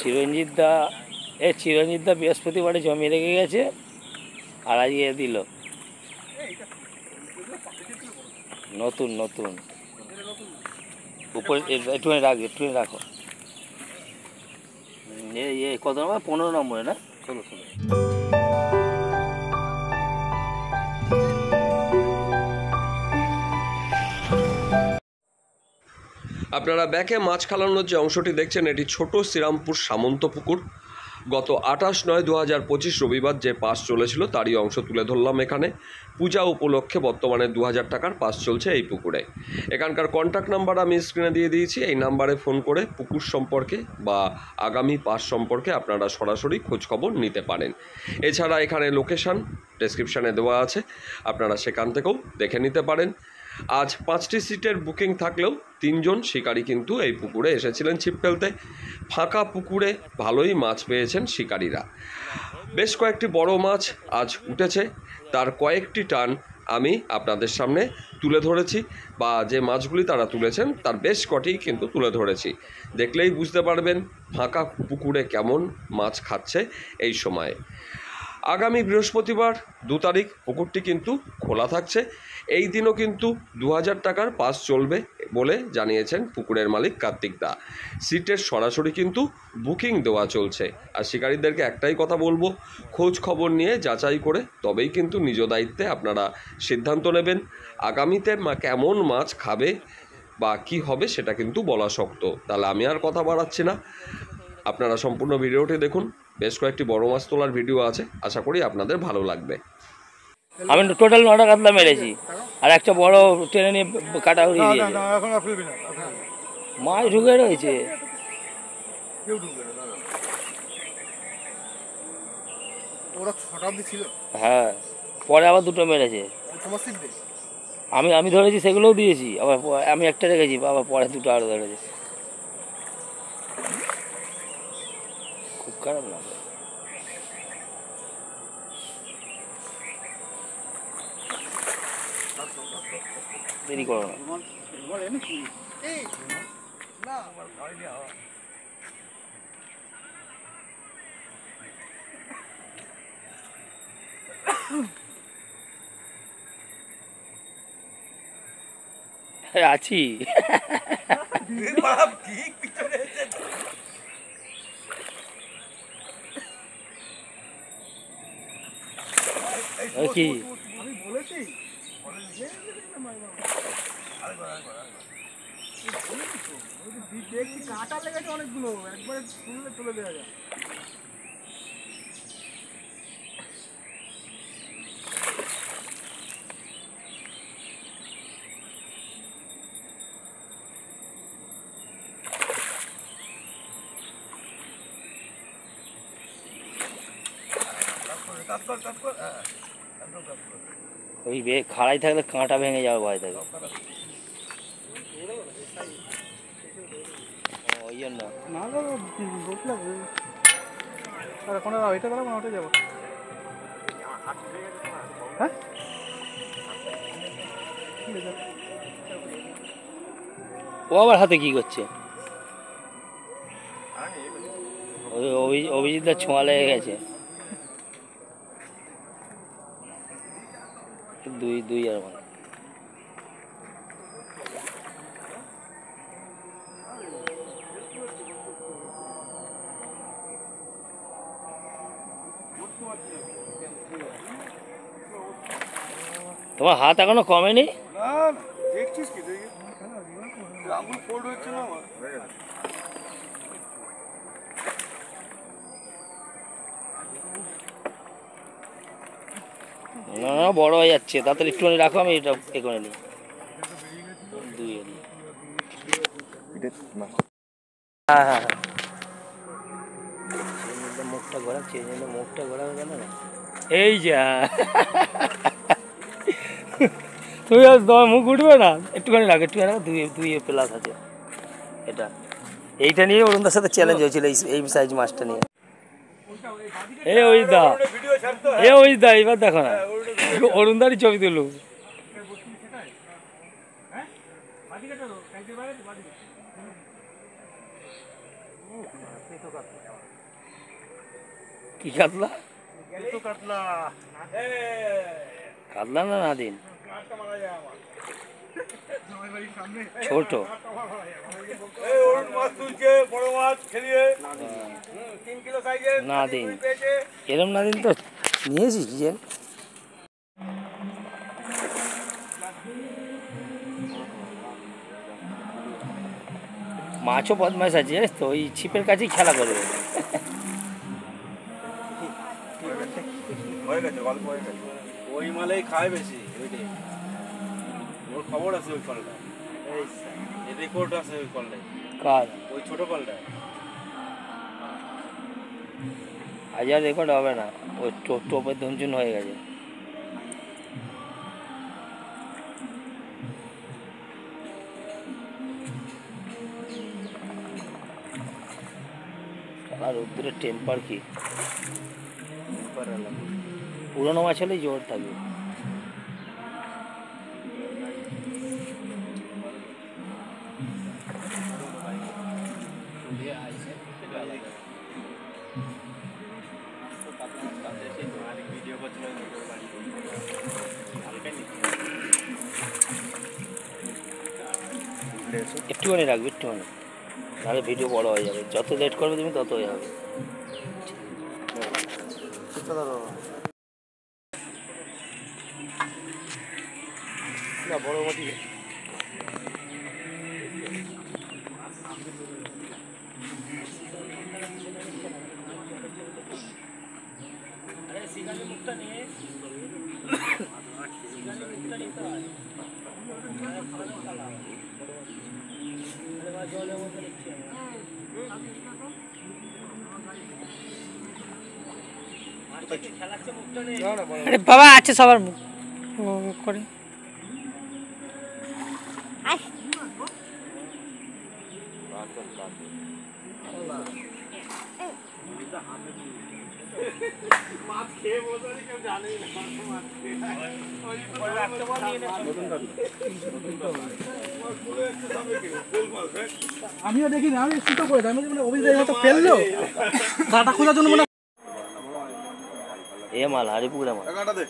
চিরঞ্জিত দা বৃহস্পতিবারে জমিয়ে রেখে গেছে আর আজকে দিল নতুন নতুন উপরে একটুখানি রাখো কত নম্বর 15 নম্বরে না 16 আপনারা ব্যাকে মাছ খালানোর যে অংশটি দেখছেন এটি ছোট শ্রীরামপুর সামন্ত পুকুর। গত 28/9/2025 রবিবার যে পাস চলেছিল তারই অংশ তুলে ধরলাম এখানে। পূজা উপলক্ষে বর্তমানে 2000 টাকার পাস চলছে এই পুকুরে। এখানকার কন্ট্যাক্ট নাম্বার আমি স্ক্রিনে দিয়ে দিয়েছি, এই নাম্বারে ফোন করে পুকুর সম্পর্কে বা আগামী পাস সম্পর্কে আপনারা সরাসরি খোঁজখবর নিতে পারেন। এছাড়া এখানে লোকেশান ডেসক্রিপশানে দেওয়া আছে, আপনারা সেখান থেকেও দেখে নিতে পারেন। আজ 5টি সিটের বুকিং থাকলেও 3 জন শিকারী কিন্তু এই পুকুরে এসেছিলেন ছিপ ফেলতে। ফাঁকা পুকুরে ভালোই মাছ পেয়েছেন শিকারীরা। বেশ কয়েকটি বড় মাছ আজ উঠেছে, তার কয়েকটি টান আমি আপনাদের সামনে তুলে ধরেছি, বা যে মাছগুলি তারা তুলেছেন তার বেশ কটি কিন্তু তুলে ধরেছি। দেখলেই বুঝতে পারবেন ফাঁকা পুকুরে কেমন মাছ খাচ্ছে এই সময়ে। আগামী বৃহস্পতিবার 2 তারিখ পুকুরটি কিন্তু খোলা থাকছে। এই দিনও কিন্তু 2000 টাকার পাস চলবে বলে জানিয়েছেন পুকুরের মালিক কার্তিক দা। সিটের সরাসরি কিন্তু বুকিং দেওয়া চলছে। আর শিকারীদেরকে একটাই কথা বলবো, খোঁজ খবর নিয়ে যাচাই করে তবেই কিন্তু নিজ দায়িত্বে আপনারা সিদ্ধান্ত নেবেন। আগামীতে কেমন মাছ খাবে বা কী হবে সেটা কিন্তু বলা শক্ত। তাহলে আমি আর কথা বাড়াচ্ছি না, আপনারা সম্পূর্ণ ভিডিওটি দেখুন। বেশ কয়েকটি বড় মাছ তোলার ভিডিও আছে, আশা করি আপনাদের ভালো লাগবে। আমি টোটাল 9টা কাতলা মেরেছি আর একটা বড় টেনে নিয়ে কাটা উড়িয়ে দিয়েছে। মাছ ঢুকে রয়েছে। হ্যাঁ, পরে আবার 2টো মেরেছে। আমি ধরেছি, সেগুলোও দিয়েছি, আবার আমি একটা রেখেছি, আবার পরে 2টো আরও ধরেছে। খুব খারাপ না, দেরি করো না। আছি কি কাটা লেগেছে অনেকগুলো, একবারে তুলে দেওয়া যায়। ওই খাড়াই থাকলে কাঁটা ভেঙে যাওয়ার ভয় থাকে, ওই জন্য। ও আবার হাতে কি করছে? অভিজিৎদার ছোঁয়া লেগে গেছে। দুই আর মানে তোমার হাত এখনো কমেনি? দেখছিস কি আঙুল ফোল্ড হচ্ছে না আমার। না না, বড় হয়ে যাচ্ছে, তাড়াতাড়ি একটুখানি রাখো, আমি এটা এ করে নিই। হ্যাঁ হ্যাঁ হ্যাঁ, মুখটা ঘোরা হয়ে গেল না। এই যা তুমি তোমার মুখ উঠবে না, একটুখানি রাখ, দুই প্লাস আছে এটা। এইটা নিয়ে অরুণদার সাথে চ্যালেঞ্জ হয়েছিল, এই সাইজ মাছটা নিয়ে। ওই দা এবার দেখো না, অরুণদারই ছবি তুলো। কি কাতলা? তো কাতলা কাতলা না নাদিন? ছোট। এই অরুণ মাছ তুলছে, বড় মাছ খেলিয়ে 3 কিলো সাইজের নাদিন। পেয়েছে। এরম নাদিন তো নিয়েছিস কি জানি? মাছও বদমাইশ আছে জানিস তো, ওই ছিপের কাছেই খেলা করবে। হয়ে গেছে, অল্প হয়ে গেছে। ওই মালেই খায় বেশি ওইটাই। ওর খবর আছে ওই কলটা, এই রেকর্ড আছে ওই কলটাই, কার? ওই ছোট কলটায়। আজ আর রেকর্ড হবে না, ওই টোপের ধুনচুন হয়ে গেছে। আর রোদ্দুরের টেম্পার কি, পুরোনো মাছ হলেই জোর থাকবে। একটুখানি রাখবে, একটুখানি, নাহলে ভিডিও বড় হয়ে যাবে। যত লেট করবে তুমি তত হয়ে যাবে। না বড় মাটি আরে বাবা আছে সবার মুখ করে। আমিও দেখি না, আমি শুটো করে আমি মানে অভিযোগ হয়তো ফেললো কাটা খোঁজার জন্য মানে এ মাল হারিপুকুরে মাল। কাটা দে,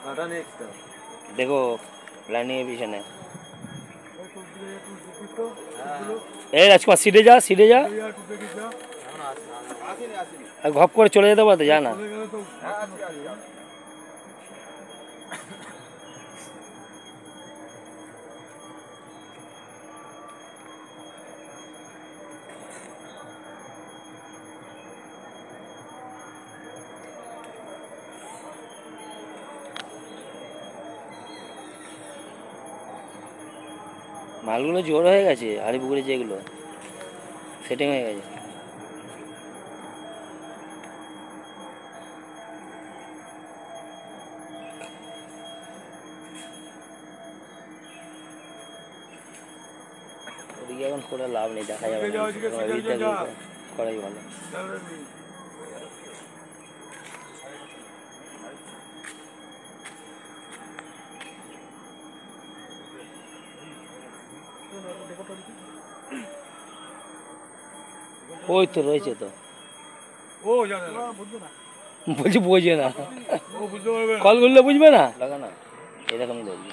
কাটা নে একটা। দেখো লাইনিং এর পিছনে। এই রাজকুমার সিটে যা, সিটে যা, আর ঘপ করে চলে যেতে পারতো, যা না। মালগুলো জোর হয়ে গেছে, হাড়িপুকুরে যেগুলো সেটিং হয়ে গেছে। ওদিকে এখন করে লাভ নেই, দেখা যাবে না। ওইদিকটা করাই ভালো। ওই তো রয়েছে তো, ও জানে না, বলছি বোঝে না, ও বুঝতে পারবে না। কল করলে বুঝবে না। লাগা না, এরকমই ধরবি,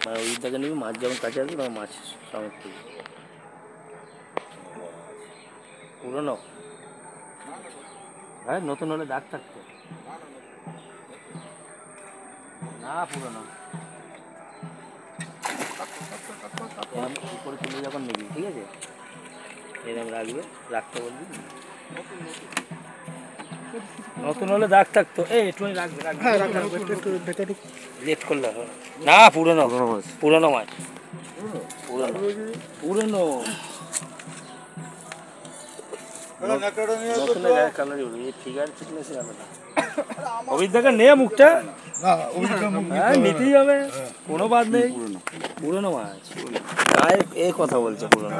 মানে ওই দিকটাকে নিবি, মাছ যখন কাছে আসবে তখন মাছ সমেত তুলবি। পুরোনো, হ্যাঁ নতুন হলে দাগ থাকতো না, পুরোনো। এরকম করে তুলে যখন নিবি, ঠিক আছে, এরকম রাখবে, রাখতে বলবি। নতুন হলে দাগ থাকতো। এই একটুখানি রাখবে, রাখবে, লেট করলে হবে না। পুরোনো, পুরোনো মাছ, পুরোনো, পুরোনো। নতুন গায়ে কালারই হলো, এই ফিগার ফিটনেসে হবে না। অভিজ্ঞতা নে মুখটা, হ্যাঁ নিতেই হবে, কোনো বাদ নেই। পুরোনো মাছ গায়ে এ কথা বলছে, পুরোনো।